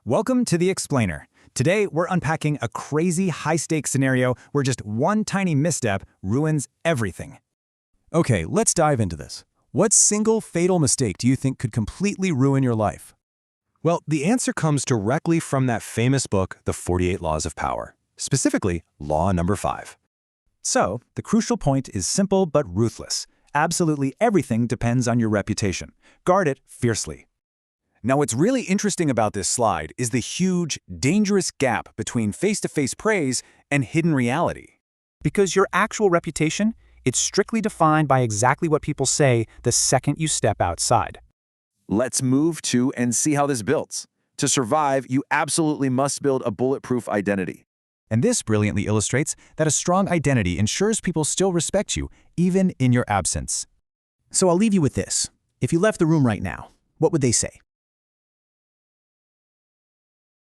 Welcome to The Explainer. Today, we're unpacking a crazy high-stakes scenario where just one tiny misstep ruins everything. Okay, let's dive into this. What single fatal mistake do you think could completely ruin your life? Well, the answer comes directly from that famous book, The 48 Laws of Power, specifically Law number 5. So, the crucial point is simple but ruthless. Absolutely everything depends on your reputation. Guard it fiercely. Now, what's really interesting about this slide is the huge, dangerous gap between face-to-face praise and hidden reality. Because your actual reputation, it's strictly defined by exactly what people say the second you step outside. Let's move to and see how this builds. To survive, you absolutely must build a bulletproof identity. And this brilliantly illustrates that a strong identity ensures people still respect you, even in your absence. So I'll leave you with this. If you left the room right now, what would they say?